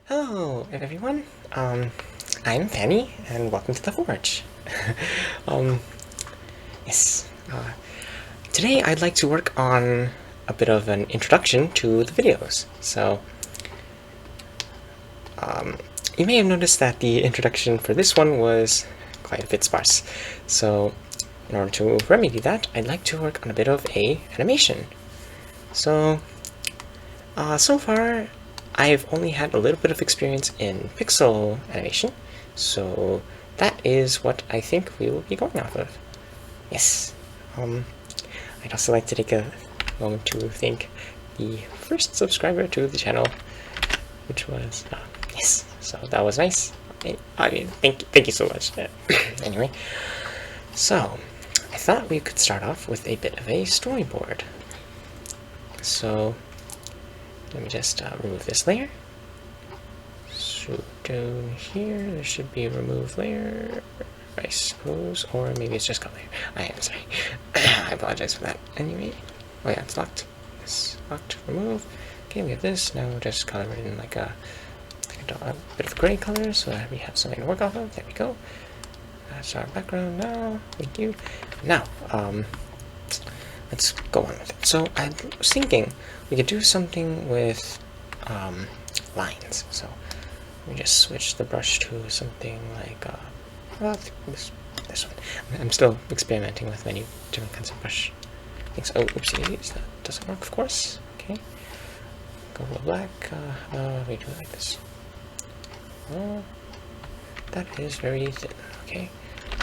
Hello, everyone. I'm Phanny, and welcome to the Forge. um, yes. Today I'd like to work on a bit of an introduction to the videos. So, you may have noticed that the introduction for this one was quite a bit sparse. So, in order to remedy that, I'd like to work on a bit of a animation. So, so far, I've only had a little bit of experience in pixel animation, so that is what I think we will be going off of. Yes. I'd also like to take a moment to thank the first subscriber to the channel, which was, yes, so that was nice. I mean, thank you so much. Anyway, so I thought we could start off with a bit of a storyboard. So let me just remove this layer. So down here, there should be a remove layer, I suppose, or maybe it's just color. I am sorry. I apologize for that. Anyway, oh yeah, it's locked. It's locked. Remove. Okay, we have this. Now we'll just color it in like a bit of gray color so that we have something to work off of. There we go. That's our background now. Thank you. Now, let's go on with it. So I was thinking we could do something with lines. So let me just switch the brush to something like this one. I'm still experimenting with many different kinds of brush things. Oh, oopsies, that doesn't work, of course. Okay, go with black. We do it like this. That is very thin. Okay,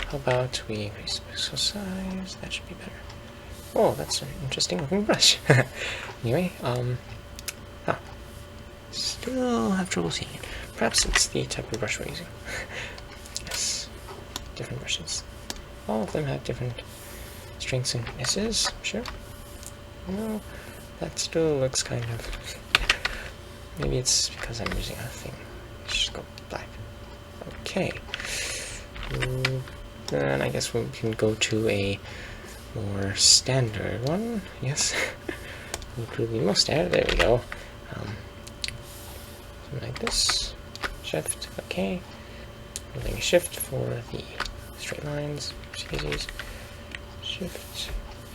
how about we increase the pixel size? That should be better. Oh, that's an interesting looking brush. Anyway, still have trouble seeing it. Perhaps it's the type of brush we're using. Yes, different brushes. All of them have different strengths and weaknesses, sure. No, that still looks kind of... Maybe it's because I'm using a thing. Let's just go black. Okay. Then I guess we can go to a more standard one. Yes. To the most standard. There we go. Something like this. Shift. Okay. Holding shift for the straight lines. Shift.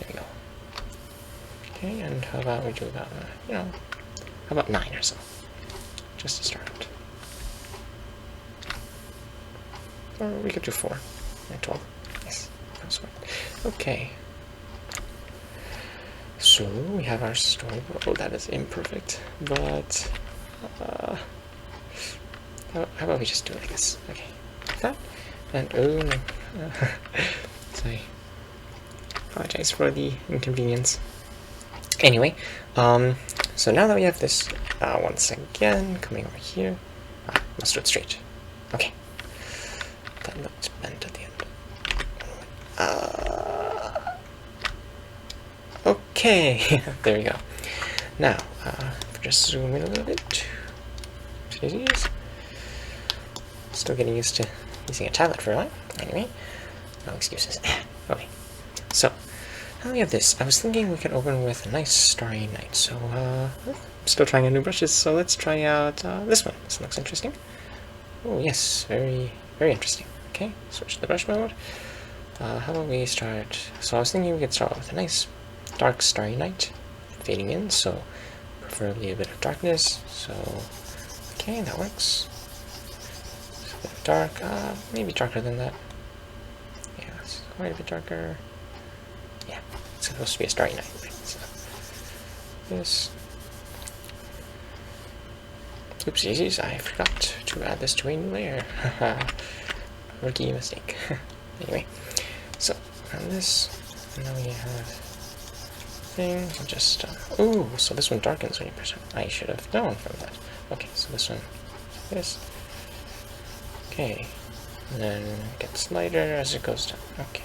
There we go. Okay, and how about we do about, how about 9 or so? Just to start out. Or we could do 4 and 12. Yes, that's right. Okay. So we have our storyboard. Oh, that is imperfect, but how about we just do it like this? Okay, like that. And oh no, sorry. Apologize for the inconvenience. Anyway, so now that we have this, once again coming over here, let's do it straight. Okay, that looks bent at the end. Okay, there we go. Now, just zoom in a little bit. Still getting used to using a tablet for a while. Anyway, no excuses. Okay, so now we have this. I was thinking we could open with a nice starry night. So, I'm still trying out new brushes. So let's try out this one. This looks interesting. Oh yes, very interesting. Okay, switch to the brush mode. How about we start? So I was thinking we could start with a nice dark starry night fading in, so preferably a bit of darkness. So okay, that works. So a bit of dark, maybe darker than that. Yeah, it's quite a bit darker. Yeah, it's supposed to be a starry night. So this. Oopsies, I forgot to add this to a new layer. Rookie mistake. Anyway, so on this, now we have things. I'll just ooh, so this one darkens when you press it. I should have known from that. Okay, so this one, this. Okay, and then it gets lighter as it goes down. Okay,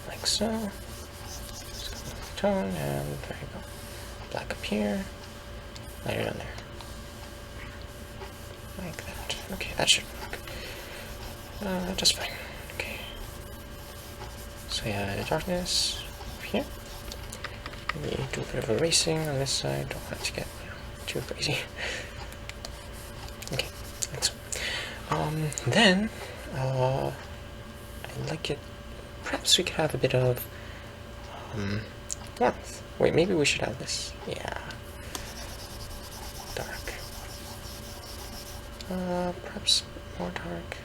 like so. Just go with the tone, and there you go. Black up here, lighter down there. Like that. Okay, that should work. Just fine. Okay. So yeah, the darkness up here. Maybe do a bit of erasing on this side. Don't want it to get too crazy. Okay, excellent. Then, I like it. Perhaps we could have a bit of warmth. Wait, maybe we should have this. Yeah. Dark. Perhaps more dark.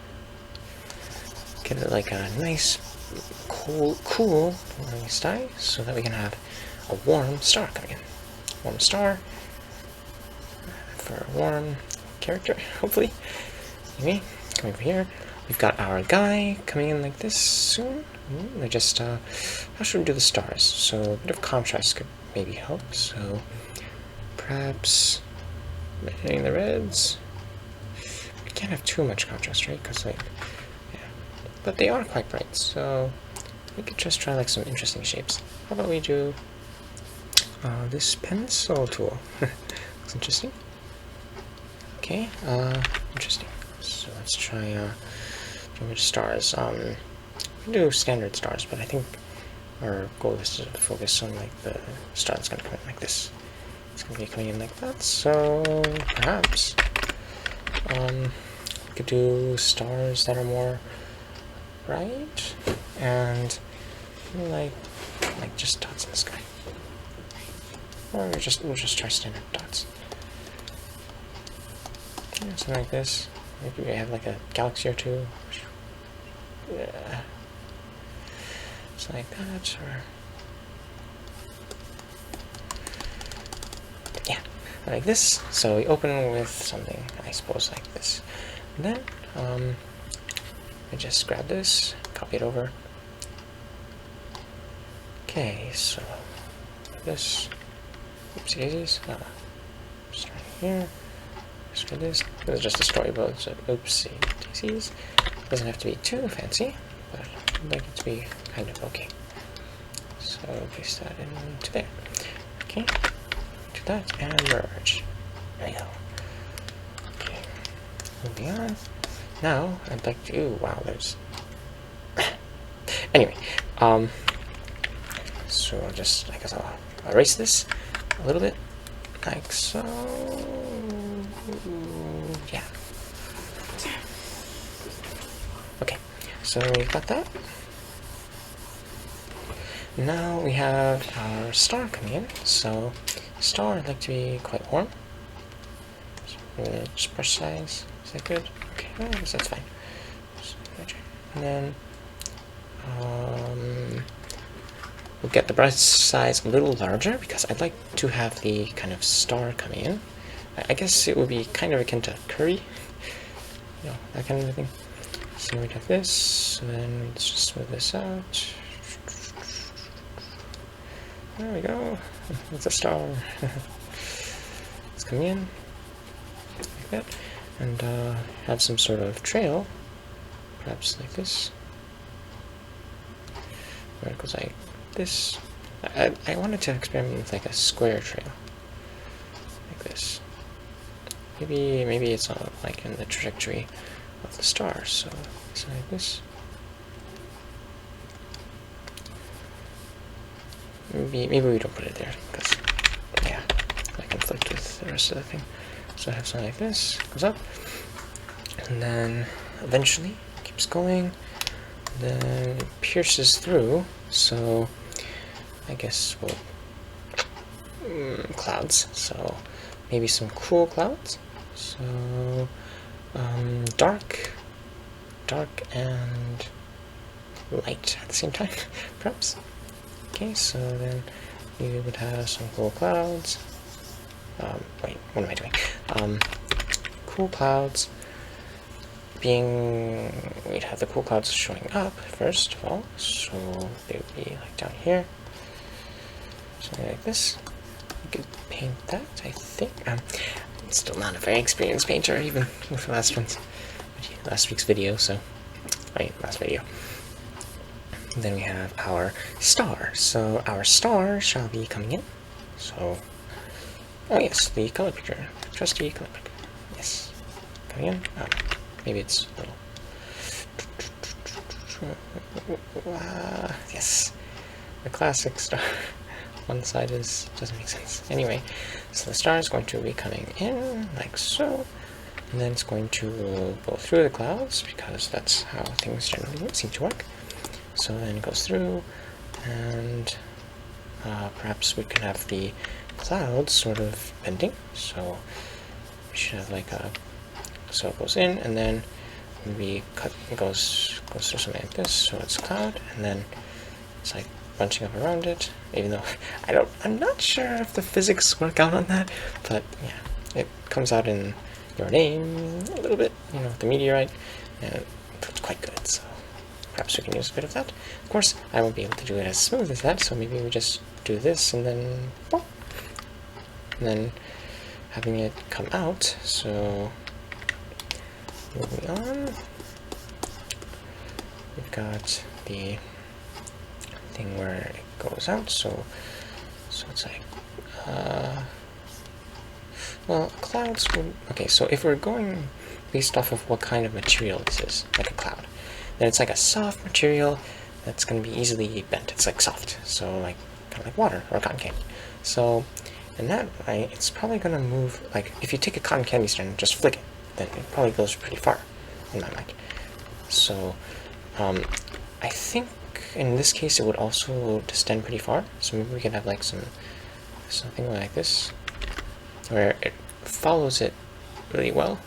Get it like a nice, cool warm sky, so that we can have a warm star coming in. Warm star for a warm character, hopefully. Anyway, come over here. We've got our guy coming in like this soon. I just, how should we do the stars? So a bit of contrast could maybe help. So perhaps hitting the reds. We can't have too much contrast, right? Because like, yeah. But they are quite bright, so we could just try like some interesting shapes. How about we do this pencil tool? Looks interesting. Okay, interesting. So let's try which stars. We can do standard stars, but I think our goal is to focus on like the star that's gonna come in like this. It's gonna be coming in like that. So perhaps we could do stars that are more bright and like just dots in the sky. Or we'll just try standard dots. Yeah, something like this. Maybe we have like a galaxy or two. Yeah. Something like that, or yeah, like this. So we open with something, I suppose, like this. And then I just grab this, copy it over. Okay, so this. Oopsie daisies. Start here. Just read this. This is just a storyboard, so oopsie daisies. Doesn't have to be too fancy, but I'd like it to be kind of okay. So paste that into there. Okay, do that and merge. There you go. Okay, moving on. Now I'd like to. Ooh, wow, there's. Anyway, so I'll just, I guess I'll erase this a little bit, like so. Yeah. Okay, so we've got that. Now we have our star coming in. So star I'd like to be quite warm. So just brush size. Is that good? Okay, well, I guess that's fine. And then we'll get the brush size a little larger because I'd like to have the kind of star coming in. I guess it would be kind of akin to curry, you know, that kind of thing. So we'd have this, so then let's just smooth this out. There we go. It's a star. It's coming in like that, and have some sort of trail, perhaps like this. Where it goes like this. I wanted to experiment with like a square trail, like this. Maybe it's all like in the trajectory of the star. So something like this. Maybe we don't put it there because yeah, I conflict with the rest of the thing. So I have something like this, goes up, and then eventually keeps going, then it pierces through. So I guess we'll clouds. So maybe some cool clouds. So dark and light at the same time, perhaps. Okay, so then we would have some cool clouds. Wait, what am I doing? Cool clouds being, we'd have the cool clouds showing up first of all, so they would be like down here, something like this. We could paint that, I think. I'm still not a very experienced painter, even with the last week's video, so, last video. Then we have our star. So our star shall be coming in. So, oh yes, the color picker, trusty color picker. Yes, coming in. Maybe it's a little. Yes, the classic star. One side doesn't make sense. Anyway, so the star is going to be coming in like so. and then it's going to go through the clouds because that's how things generally seem to work. So then it goes through, and perhaps we can have the clouds sort of bending. So we should have like a, so it goes in, and then maybe goes through something like this. So it's a cloud, and then it's like bunching up around it. Even though I'm not sure if the physics work out on that, but yeah, it comes out in your name a little bit, you know, the meteorite, and it's quite good. So perhaps we can use a bit of that. Of course, I won't be able to do it as smooth as that, so maybe we just do this and then boom, and then having it come out. So moving on, we've got the thing where it goes out. So it's like well, clouds would, okay, so if we're going based off of what kind of material this is, like a cloud, then it's like a soft material that's going to be easily bent. It's like soft, so like kind of like water or cotton candy. So in that way, it's probably going to move, like if you take a cotton candy strand and just flick it, then it probably goes pretty far, in my mind. So I think in this case it would also extend pretty far. So maybe we can have like something like this, where it follows it really well.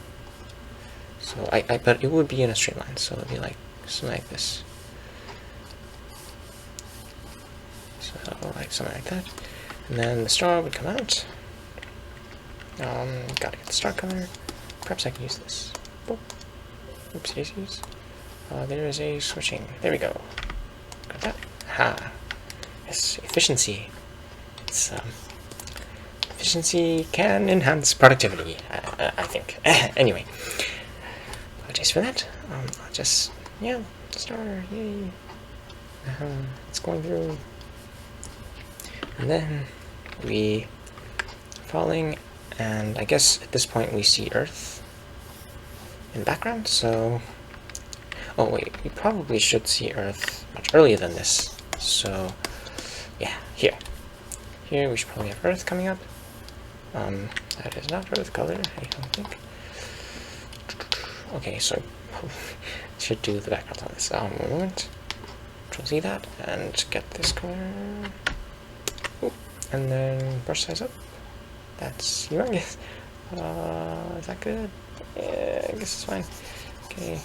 So but it would be in a straight line, so it would be like something like this. So like something like that. And then the star would come out. Gotta get the star color. Perhaps I can use this. Oh. Oops daisies. There is a switching. There we go. Got that. Ha. Yes, efficiency. It's efficiency can enhance productivity, I think. Anyway, apologies for that. I'll just, yeah, star, yay. It's going through. And then we falling, and I guess at this point we see Earth in the background, so, oh wait, we probably should see Earth much earlier than this. So, yeah, here we should probably have Earth coming up. That is not Earth color, I don't think. Okay, so should do the background on this. One moment. Control Z that and get this color. Oop. And then brush size up. That's humongous. Is that good? Yeah, I guess it's fine. Okay.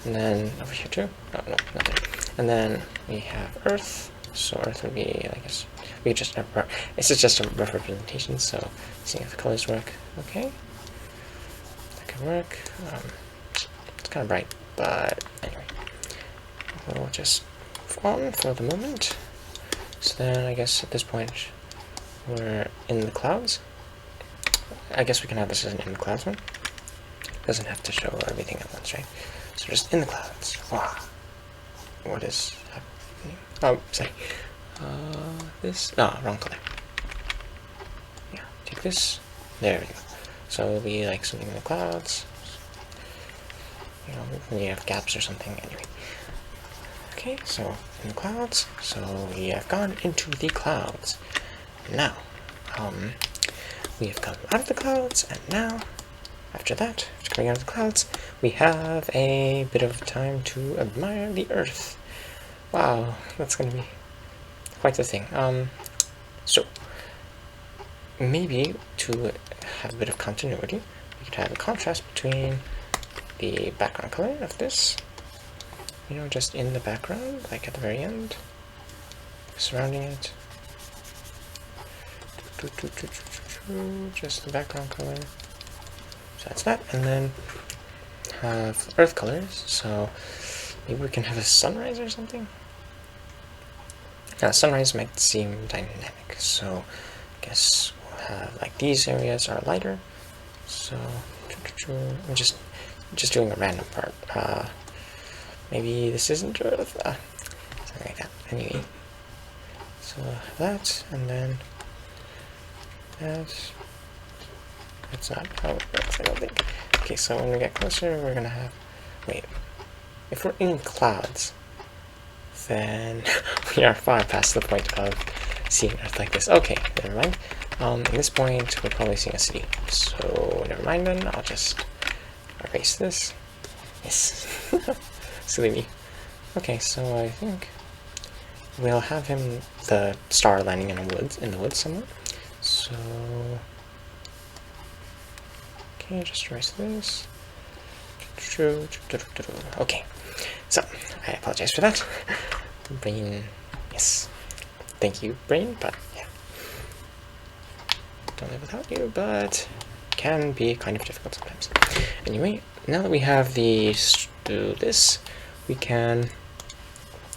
And then over here too. Oh no, not there. And then we have Earth. So Earth would be, I guess, we just have, this is just a rough representation, so seeing if the colors work. Okay, that could work. It's kind of bright, but anyway, we'll just on for the moment. So then I guess at this point we're in the clouds. I guess we can have this as an in the clouds one. Doesn't have to show everything at once, right? So just in the clouds. Wow. What is happening? Oh, sorry. This. Oh, wrong color. Yeah, take this. There we go. So it'll be like something in the clouds. You know, when you have gaps or something. Anyway. Okay, so in the clouds. So we have gone into the clouds. Now, we have come out of the clouds, and now, after that, after coming out of the clouds, we have a bit of time to admire the Earth. Wow, that's going to be quite the thing. So, maybe to have a bit of continuity, we could have a contrast between the background color of this, you know, just in the background, like at the very end, surrounding it. Just the background color. So that's that, and then have Earth colors. So maybe we can have a sunrise or something. Now, sunrise might seem dynamic, so I guess we'll have like these areas are lighter. So I'm just doing a random part. Maybe this isn't Earth. Something like that. Anyway, so that, and then that. That's not how it works, I don't think. Okay, so when we get closer, we're gonna have. Wait, if we're in clouds, then we are far past the point of seeing Earth like this. Okay, never mind. At this point, we're probably seeing a city. So never mind then, I'll just erase this. Yes. Silly me. Okay, so I think we'll have the star landing in the woods somewhere. So okay, just erase this. Okay, so I apologize for that. Brain, yes. Thank you, brain, but yeah. Don't live without you, but can be kind of difficult sometimes. Anyway, now that we have this, we can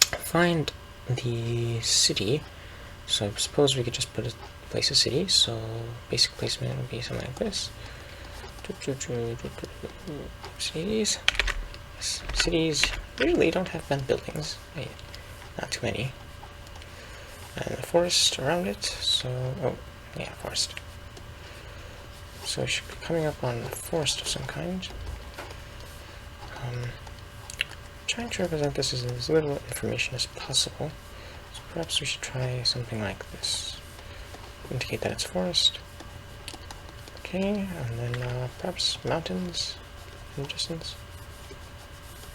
find the city. So I suppose we could just place a city. So basic placement would be something like this. Cities. Cities usually don't have bent buildings. Not too many. And the forest around it. So, oh, yeah, forest. So we should be coming up on a forest of some kind. Trying to represent this as little information as possible. So perhaps we should try something like this. Indicate that it's forest. Okay, and then perhaps mountains in the distance.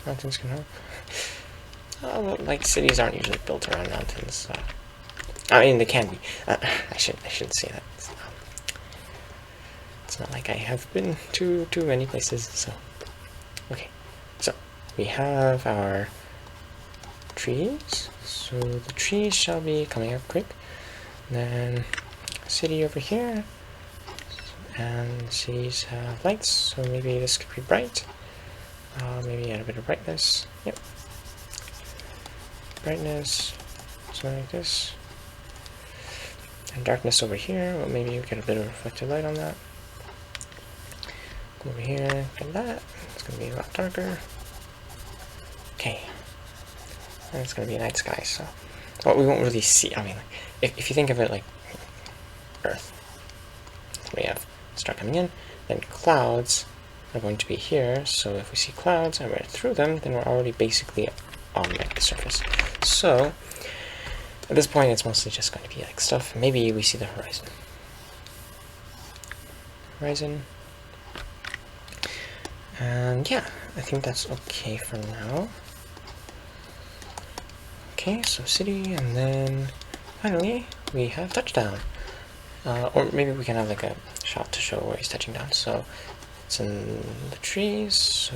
Mountains can help. Well, like cities aren't usually built around mountains. So. I mean, they can be. I shouldn't say that. It's not like I have been to many places. So, okay. So we have our trees. So the trees shall be coming up quick. Then city over here. And cities have lights, so maybe this could be bright. Maybe add a bit of brightness. Yep. Brightness, something like this. And darkness over here. Well, maybe we get a bit of reflected light on that. Go over here, get that. It's going to be a lot darker. Okay. And it's going to be a night sky, so. Well, we won't really see. I mean, if you think of it like Earth, we have star coming in, then clouds are going to be here, so if we see clouds and we're through them, then we're already basically on like the surface. So at this point it's mostly just going to be like stuff. Maybe we see the horizon. And yeah, I think that's okay for now. Okay, so city, and then finally we have touchdown. Or maybe we can have like a shot to show where he's touching down. So it's in the trees, so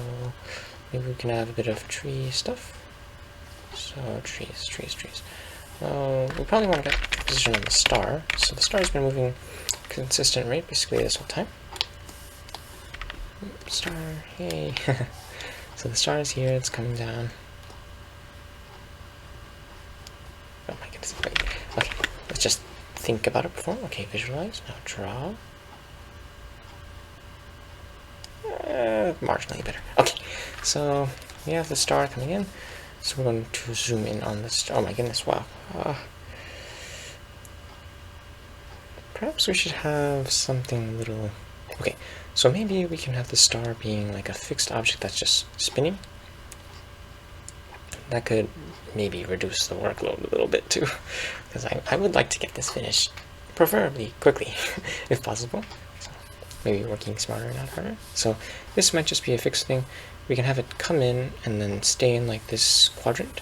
maybe we can have a bit of tree stuff. So trees. We probably want to get position on the star. So the star's been moving consistent rate basically this whole time. Star, hey. So the star is here, it's coming down. Oh my goodness, wait. Okay, let's just think about it before. Okay, visualize, now draw. Marginally better. Okay, so we have the star coming in. So we're going to zoom in on this. Oh my goodness, wow. Perhaps we should have something a little... Okay, so maybe we can have the star being like a fixed object that's just spinning. That could maybe reduce the workload a little bit too, because I would like to get this finished, preferably quickly, if possible. So maybe working smarter, not harder. So this might just be a fixed thing. We can have it come in and then stay in like this quadrant,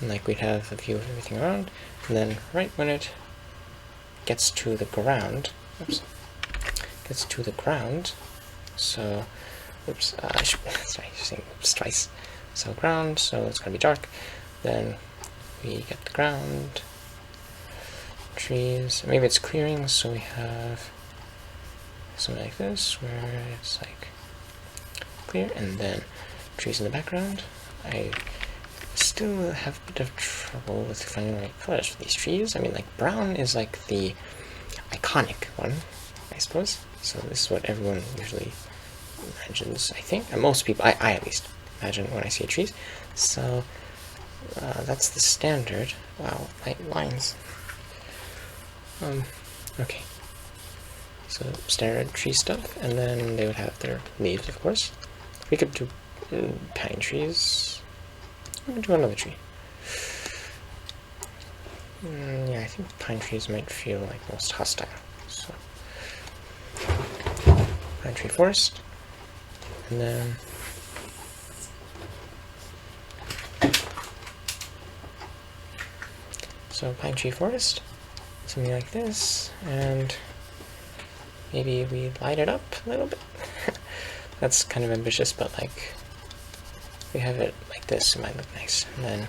and like we'd have a view of everything around, and then right when it gets to the ground, so oops, I should saying oops twice. So ground, so it's going to be dark. Then we get the ground, trees. Maybe it's clearing, so we have something like this, where it's like clear, and then trees in the background. I still have a bit of trouble with finding the right colors for these trees. I mean, like brown is like the iconic one, I suppose. So this is what everyone usually imagines, I think. And most people, I at least, imagine when I see trees. So that's the standard. Wow, light lines. Okay. So standard tree stuff, and then they would have their leaves, of course. We could do pine trees. We could do another tree. Yeah, I think pine trees might feel like most hostile. pine tree forest, and then so pine tree forest, something like this, and maybe we light it up a little bit. That's kind of ambitious, but like if we have it like this, it might look nice. And then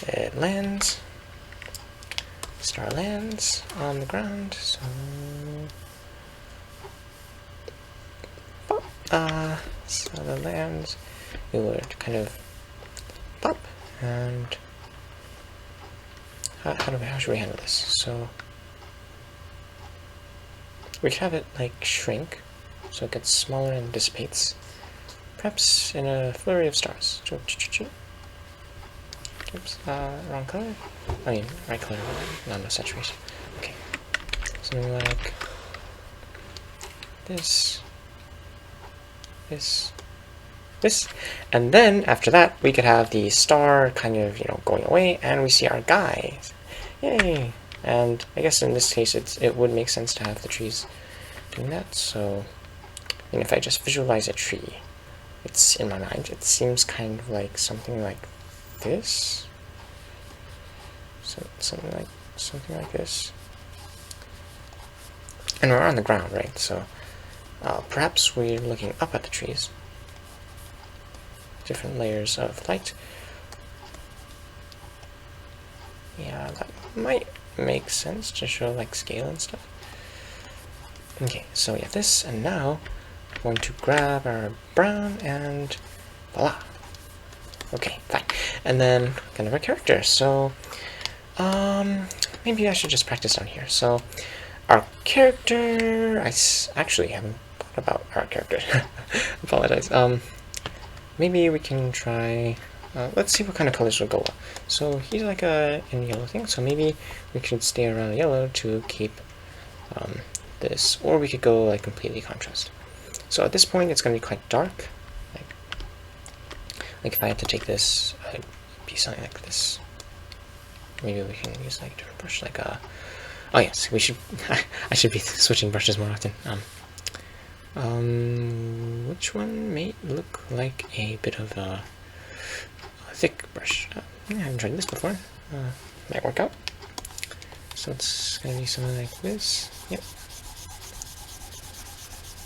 it lands, star lands on the ground, so so the lands, it would kind of pop, and how should we handle this? So we could have it like shrink, so it gets smaller and dissipates, perhaps in a flurry of stars. Oops, wrong color? I mean, right color, no saturation. Okay, something like this, this, and then after that we could have the star kind of, going away, and we see our guys. Yay! And I guess in this case it would make sense to have the trees doing that. So, and if I just visualize a tree, it's in my mind, it seems kind of like something like this. So, something like this. And we're on the ground, right? So perhaps we're looking up at the trees. Different layers of light. Yeah, that might make sense to show like scale and stuff. Okay, so we have this, and now I'm going to grab our brown and voila. Okay, fine. And then kind of a character. So maybe I should just practice down here. So our character, I actually haven't thought about our character. Apologize. Maybe we can try, let's see what kind of colors will go well. So he's like in yellow thing, so maybe we should stay around yellow to keep this, or we could go like completely contrast. So at this point it's going to be quite dark. Like if I had to take this, it'd be something like this. Maybe we can use like a different brush, like oh yes, we should. I should be switching brushes more often. Which one may look like a bit of a thick brush? I haven't tried this before. Might work out. So it's gonna be something like this. Yep.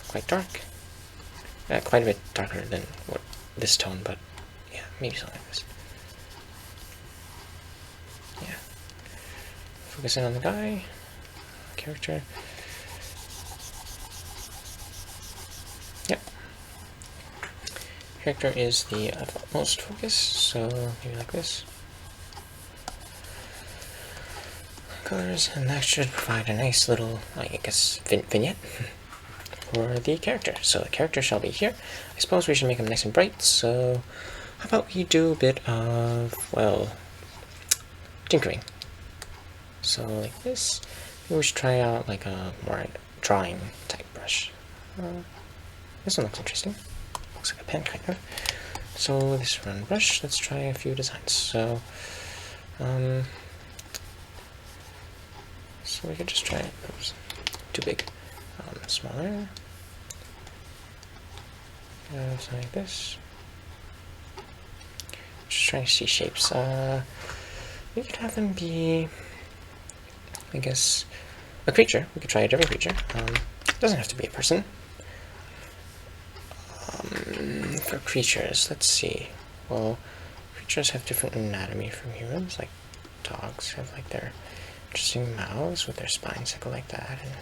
Quite dark. Quite a bit darker than this tone, but yeah, maybe something like this. Yeah. Focusing on the guy, character. Yep. Character is the utmost focus, so maybe like this. Colors, and that should provide a nice little, I guess, vignette for the character. So the character shall be here. I suppose we should make him nice and bright, so how about we do a bit of, well, tinkering. So like this, maybe we should try out like a more drawing type brush. This one looks interesting. Looks like a pen, kind of. So this round brush, let's try a few designs. So, so we could just try it. Oops, too big. Smaller. Something like this. Just trying to see shapes. We could have them be, I guess, a creature. We could try a different creature. It doesn't have to be a person. For creatures, let's see. Well, creatures have different anatomy from humans. Like dogs have like their interesting mouths with their spines that go like that and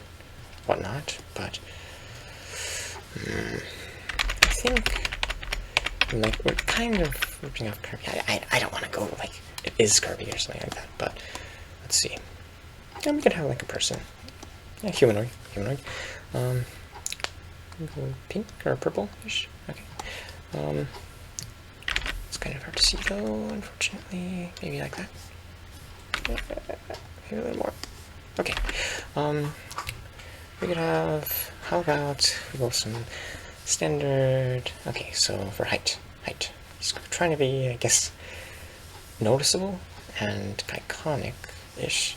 whatnot. But I think like we're kind of ripping off Kirby. I don't want to go like it is Kirby or something like that. But let's see. Yeah, we could have like a person. Yeah, humanoid. Pink or purple-ish. Okay. It's kind of hard to see though, unfortunately. Maybe like that. Maybe a little more. Okay. We could have. How about we go some standard? Okay, so for height. He's trying to be, I guess, noticeable and iconic-ish.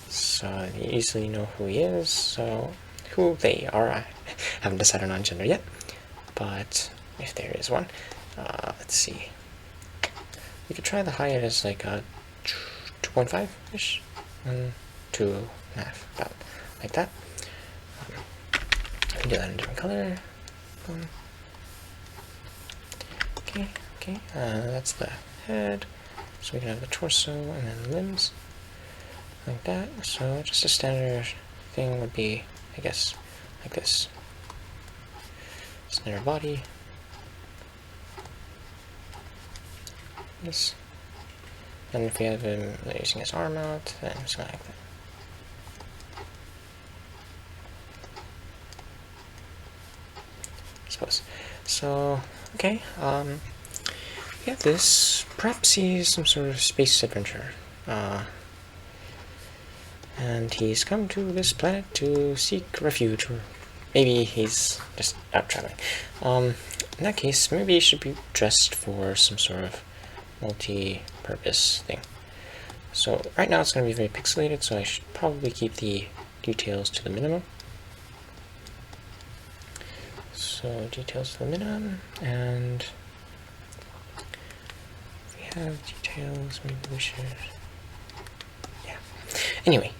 So you easily know who he is. So who they are. Haven't decided on gender yet, but if there is one, let's see. We could try the height as like a 2.5-ish, 2.5, about like that. We can do that in a different color. Okay, that's the head. So we can have the torso and then limbs, like that. So just a standard thing would be, I guess, like this. Standard body. This. And if we have him using his arm out, then something like that. I suppose. So, okay, we have this. Perhaps he's some sort of space adventurer. And he's come to this planet to seek refuge, or maybe he's just out traveling. In that case, maybe he should be dressed for some sort of multi-purpose thing. So right now it's going to be very pixelated, so I should probably keep the details to the minimum. So details to the minimum, and if we have details, maybe we should, yeah. Anyway,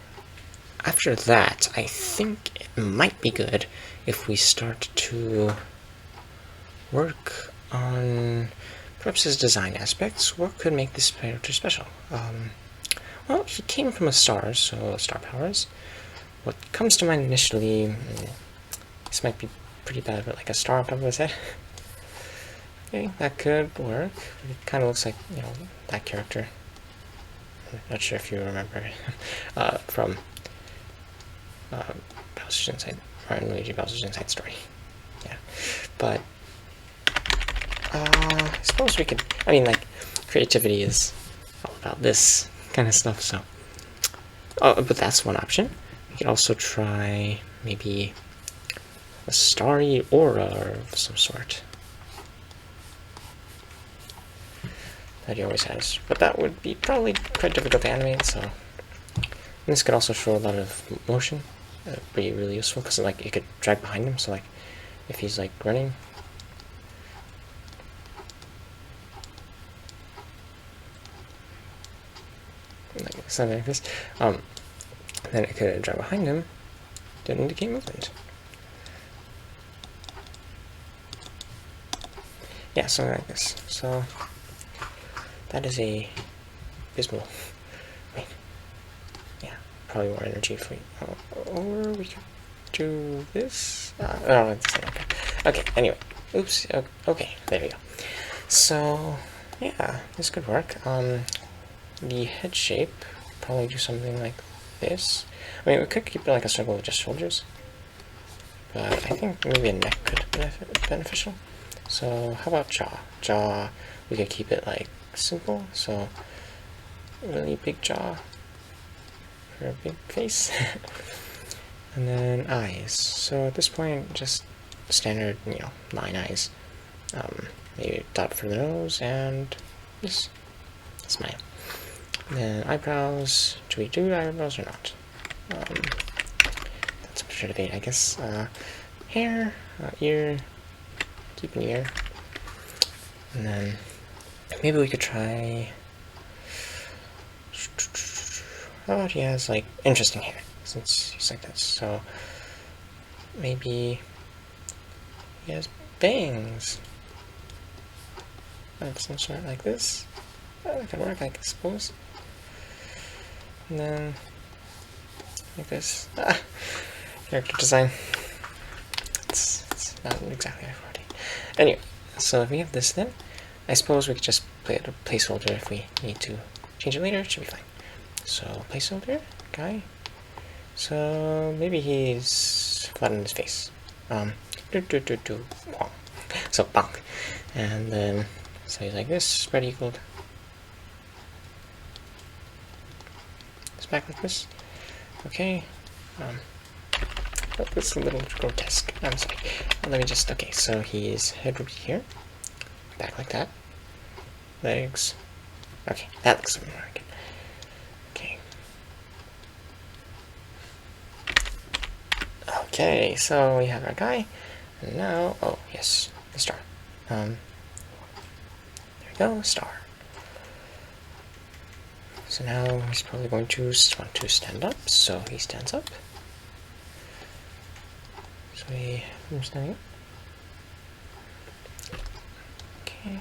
after that, I think it might be good if we start to work on perhaps his design aspects. What could make this character special? Well, he came from a star, so star powers. What comes to mind initially, this might be pretty bad, but like a star on top of his head. Okay, that could work. It kind of looks like, you know, that character. I'm not sure if you remember from Bowser's Inside, or Luigi Bowser's Inside Story. Yeah, but I suppose we could. I mean, like, creativity is all about this kind of stuff. So, but that's one option. We could also try maybe a starry aura of some sort that he always has, but that would be probably quite difficult to animate. So, and this could also show a lot of motion. Be really useful because like you could drag behind him. So like if he's like running, like something like this, then it could drag behind him to indicate movement. Yeah, something like this. So that is a abysmal. Wait. Yeah, probably more energy if we. Or we could do this. Oh, it's okay. Okay. Anyway, oops. Okay, there we go. So yeah, this could work. The head shape, probably do something like this. I mean, we could keep it like a circle with just shoulders, but I think maybe a neck could be beneficial. So how about jaw? Jaw, we could keep it like simple, so really big jaw for a big face. And then eyes. So at this point, just standard, you know, 9 eyes. Maybe dot for the nose and just smile. And then eyebrows. Do we do eyebrows or not? That's up for debate, I guess. Hair, ear. Keep an ear. And then maybe we could try. How about he has like interesting hair, since he's like this. So maybe he has bangs of some sort like this. That could work, I suppose. And then like this. Character design. It's not exactly priority. Anyway, so if we have this, then I suppose we could just play it a placeholder. If we need to change it later, it should be fine. So placeholder guy. So maybe he's flat on his face. So bonk, and then so he's like this, spread equaled. It's back like this. Okay. That's a little grotesque. I'm sorry. Let me just. Okay, so his head would be here, back like that. Legs. Okay, that looks more like it. Okay. Oh Okay, so we have our guy, and now, oh yes, the star. There we go, star. So now he's probably going to want to stand up, so he stands up. So we have him standing up. Okay.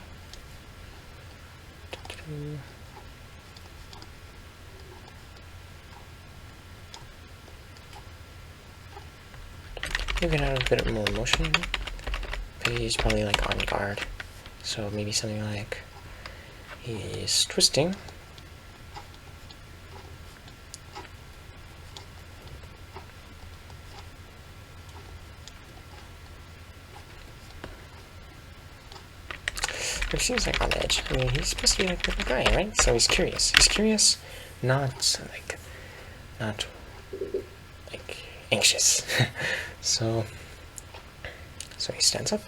You can add a bit more motion, but he's probably like on guard. So maybe something like he's twisting. But he seems like on edge. I mean, he's supposed to be like a little guy, right? So he's curious. He's curious, not like anxious. so he stands up.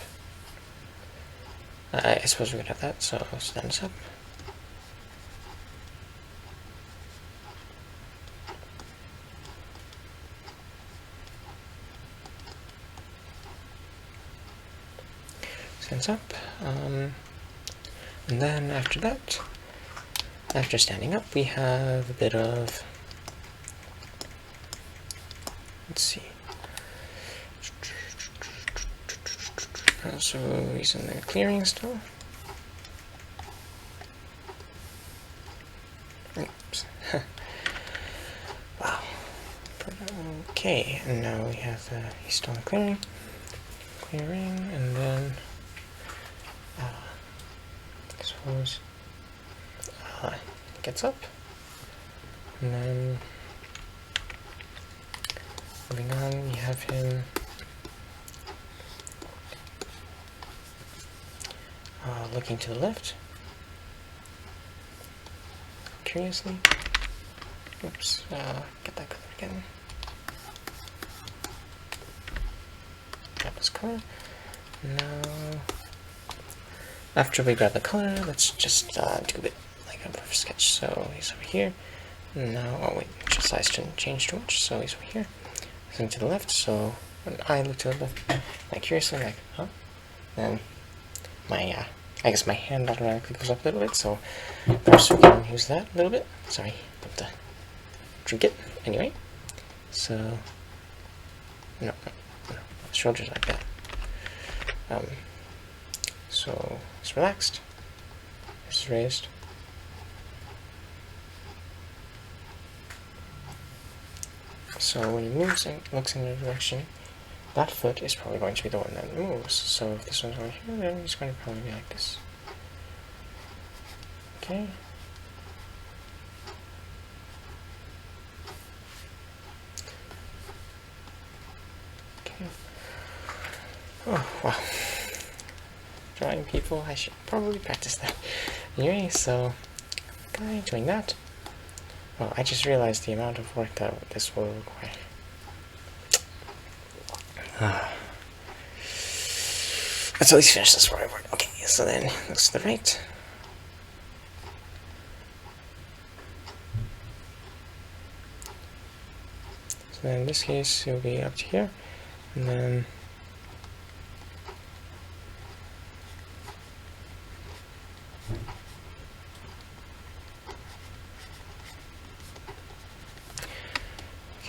I suppose we could have that. So stands up. Stands up. And then after that, after standing up, we have a bit of, let's see. So he's in the clearing still. Oops. Wow. Okay, and now we have he's still in the clearing, and then I suppose gets up, and then moving on, we have him looking to the left, curiously. Oops, get that color again. Grab this color. Now, after we grab the color, let's just do a bit like a rough sketch. So he's over here. Now, oh wait, the size didn't change too much, so he's over here. Looking to the left, so when I look to the left, like curiously, like, huh? Then my, I guess my hand automatically goes up a little bit, so perhaps we can use that a little bit. Sorry, but the drink it anyway. So, no, shoulders like that. So it's relaxed. It's raised. So when he moves and looks in the direction, that foot is probably going to be the one that moves. So if this one's over here, then it's going to probably be like this. Okay. Okay. Oh, wow. Drawing people, I should probably practice that. Anyway, so, guy doing that. Well, I just realized the amount of work that this will require. Let's at least finish this storyboard. Okay, so then looks to the right. So then in this case, it'll be up to here, and then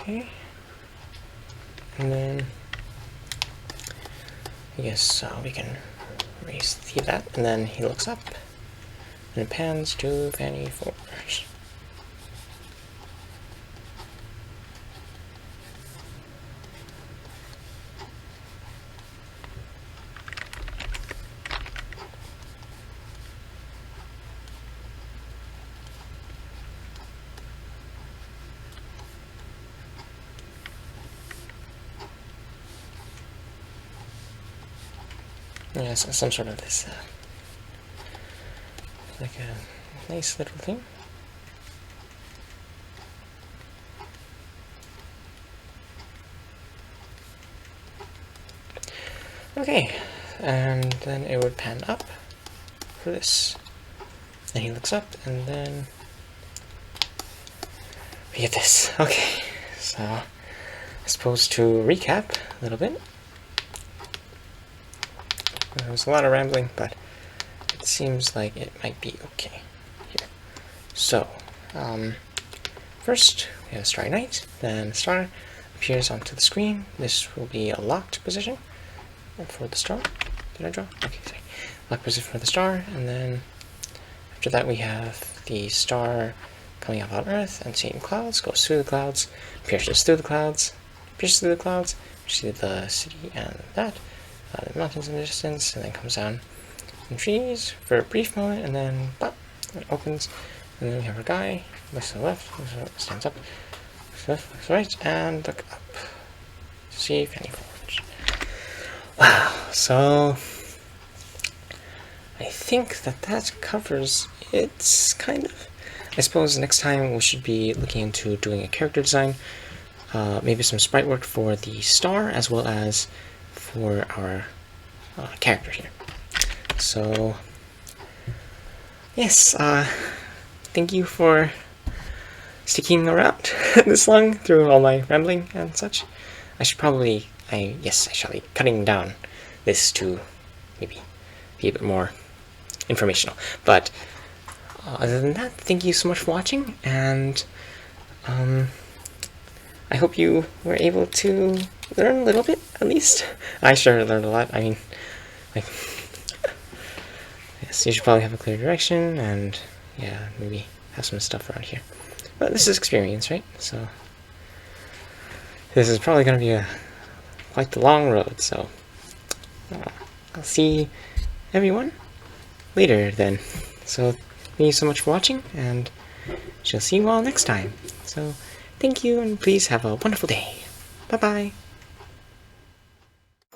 okay, and then I guess we can erase that, and then he looks up, and it pans to Phanny forward. Yeah, so some sort of this, like a nice little thing. Okay, and then it would pan up for this. And he looks up, and then we get this. Okay, so I suppose to recap a little bit, there was a lot of rambling, but it seems like it might be okay here. So, first we have Starry Night, then a star appears onto the screen. This will be a locked position for the star. Did I draw? Okay, sorry. Locked position for the star, and then after that we have the star coming up on Earth and seeing clouds, goes through the clouds, pierces through the clouds, pierces through the clouds, you see the city and that, the mountains in the distance, and then comes down in trees for a brief moment, and then bop, it opens, and then we have our guy, looks to the left, stands up, looks left, looks right, and look up. See Phanny Forge. Wow, so I think that covers it, kind of. I suppose next time we should be looking into doing a character design, maybe some sprite work for the star as well as for our character here. So, yes, thank you for sticking around this long through all my rambling and such. I should probably, I shall be cutting down this to maybe be a bit more informational, but other than that, thank you so much for watching, and I hope you were able to learn a little bit, at least. I sure learned a lot. I mean, like, yes, you should probably have a clear direction, and yeah, maybe have some stuff around here. But this is experience, right? So this is probably going to be quite the long road, so I'll see everyone later then. So thank you so much for watching, and shall see you all next time. So, thank you, and please have a wonderful day. Bye-bye.